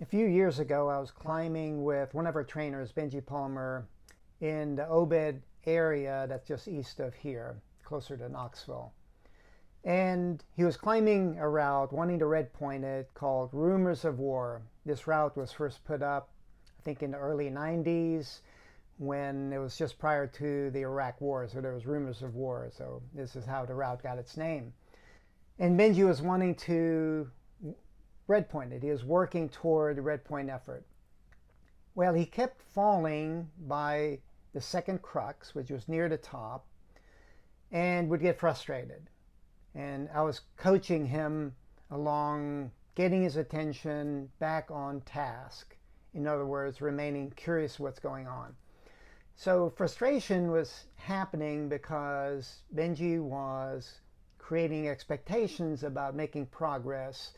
few years ago, I was climbing with one of our trainers, Benji Palmer, in the OBED area that's just east of here, closer to Knoxville. And he was climbing a route, wanting to red point it, called Rumors of War. This route was first put up, I think, in the early 90s, when it was just prior to the Iraq War, so there was rumors of war. So this is how the route got its name. And Benji was wanting to red point it. He was working toward the red point effort. Well, he kept falling by the second crux, which was near the top, and would get frustrated. And I was coaching him along getting his attention back on task. In other words, remaining curious what's going on. So frustration was happening because Benji was creating expectations about making progress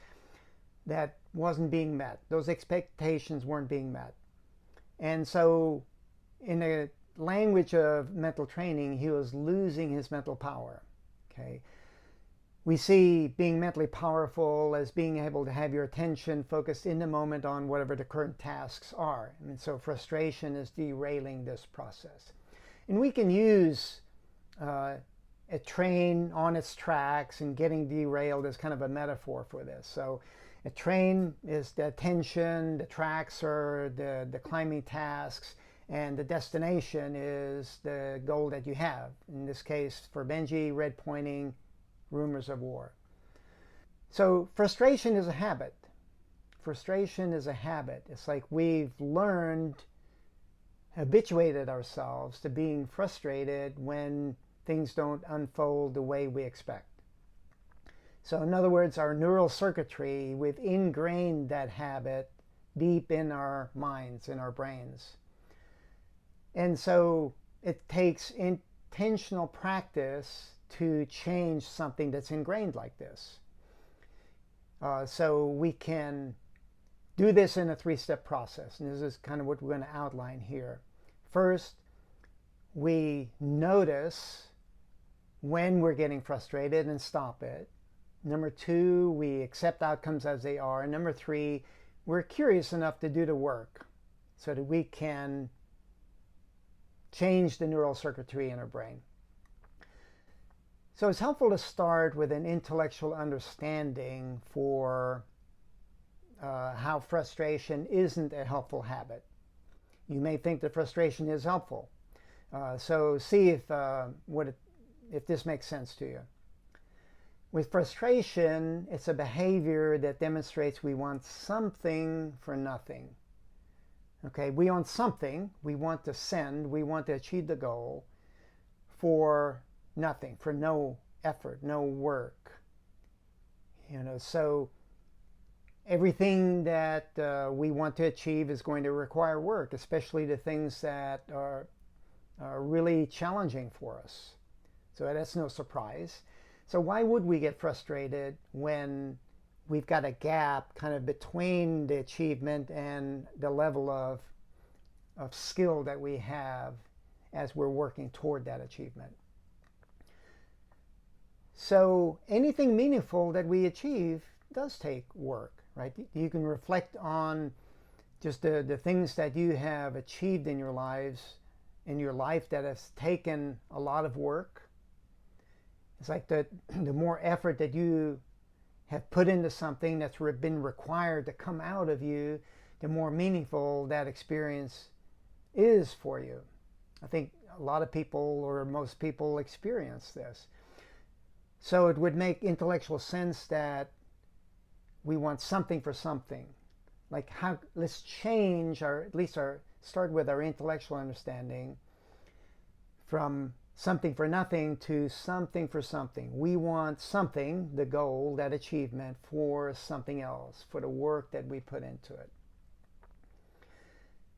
that wasn't being met. Those expectations weren't being met. And so in the language of mental training, he was losing his mental power. Okay. We see being mentally powerful as being able to have your attention focused in the moment on whatever the current tasks are. And so frustration is derailing this process. And we can use a train on its tracks and getting derailed as kind of a metaphor for this. So a train is the attention, the tracks are the climbing tasks, and the destination is the goal that you have. In this case, for Benji, red pointing, rumors of war. So frustration is a habit. Frustration is a habit. It's like we've learned, habituated ourselves to being frustrated when things don't unfold the way we expect. So in other words, our neural circuitry, we've ingrained that habit deep in our minds, in our brains. And so it takes intentional practice to change something that's ingrained like this. So we can do this in a three-step process. And this is kind of what we're going to outline here. First, we notice when we're getting frustrated and stop it. Number two, we accept outcomes as they are. And number three, we're curious enough to do the work so that we can change the neural circuitry in our brain. So it's helpful to start with an intellectual understanding for how frustration isn't a helpful habit. You may think that frustration is helpful. So see if this makes sense to you. With frustration, it's a behavior that demonstrates we want something for nothing. Okay, we want something, we want to send, we want to achieve the goal for nothing, for no effort, no work. So everything that we want to achieve is going to require work, especially the things that are really challenging for us. So that's no surprise. So why would we get frustrated when we've got a gap kind of between the achievement and the level of skill that we have as we're working toward that achievement? So anything meaningful that we achieve does take work, right? You can reflect on just the things that you have achieved in your life that has taken a lot of work. It's like the more effort that you have put into something that's been required to come out of you, the more meaningful that experience is for you. I think a lot of people, or most people, experience this. So it would make intellectual sense that we want something for something. Like let's change start with our intellectual understanding from something for nothing to something for something. We want something, the goal, that achievement, for something else, for the work that we put into it.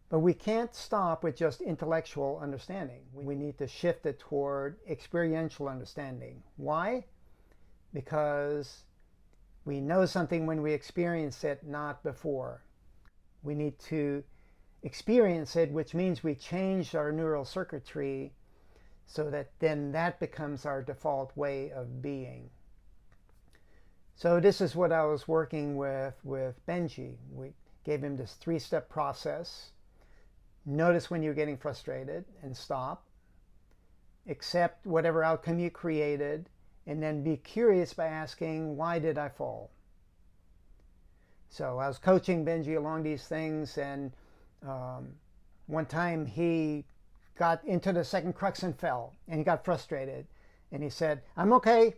But we can't stop with just intellectual understanding. We need to shift it toward experiential understanding. Why? Because we know something when we experience it, not before. We need to experience it, which means we change our neural circuitry so that then that becomes our default way of being. So this is what I was working with Benji. gave him this 3-step process. Notice when you're getting frustrated and stop. Accept whatever outcome you created, and then be curious by asking, why did I fall? So I was coaching Benji along these things, and one time he got into the second crux and fell, and he got frustrated, and he said, I'm okay.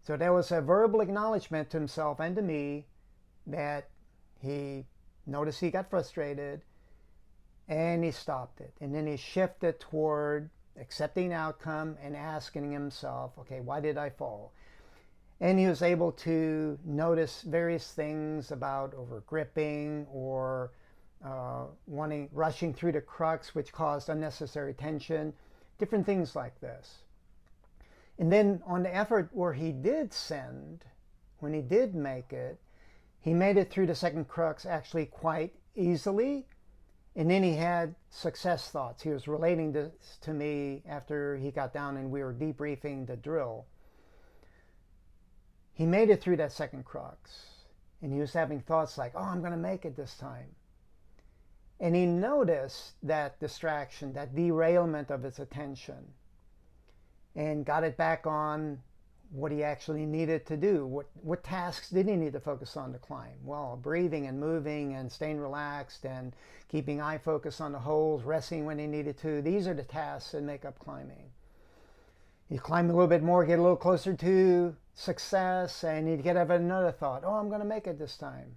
So there was a verbal acknowledgement to himself and to me that he noticed he got frustrated, and he stopped it. And then he shifted toward accepting the outcome and asking himself, okay, why did I fall? And he was able to notice various things about over gripping or rushing through the crux, which caused unnecessary tension, different things like this. And then on the effort where he did send, when he did make it, he made it through the second crux actually quite easily. And then he had success thoughts. He was relating this to me after he got down and we were debriefing the drill. He made it through that second crux, and he was having thoughts like, oh, I'm going to make it this time. And he noticed that distraction, that derailment of his attention, and got it back on what he actually needed to do. What tasks did he need to focus on to climb? Well, breathing and moving and staying relaxed and keeping eye focus on the holes, resting when he needed to. These are the tasks that make up climbing. You climb a little bit more, get a little closer to success, and you get another thought, oh, I'm going to make it this time.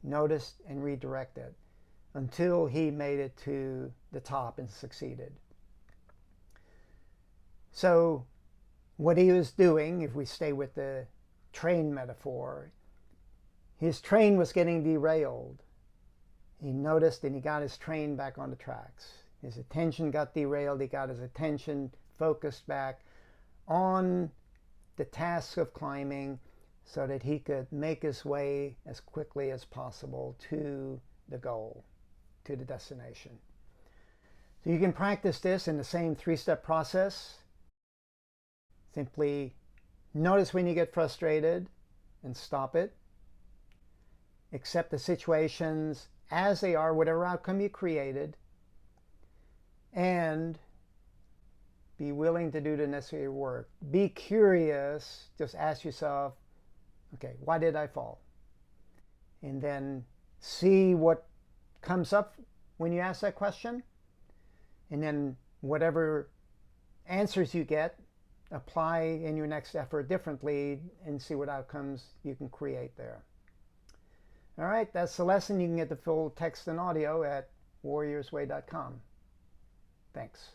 Notice and redirect it until he made it to the top and succeeded. So what he was doing, if we stay with the train metaphor, his train was getting derailed. He noticed and he got his train back on the tracks. His attention got derailed. He got his attention focused back on the task of climbing so that he could make his way as quickly as possible to the goal, to the destination. So you can practice this in the same 3-step process. Simply notice when you get frustrated and stop it. Accept the situations as they are, whatever outcome you created, and be willing to do the necessary work. Be curious. Just ask yourself, okay, why did I fall? And then see what comes up when you ask that question. And then whatever answers you get, apply in your next effort differently and see what outcomes you can create there. All right, that's the lesson. You can get the full text and audio at warriorsway.com. Thanks.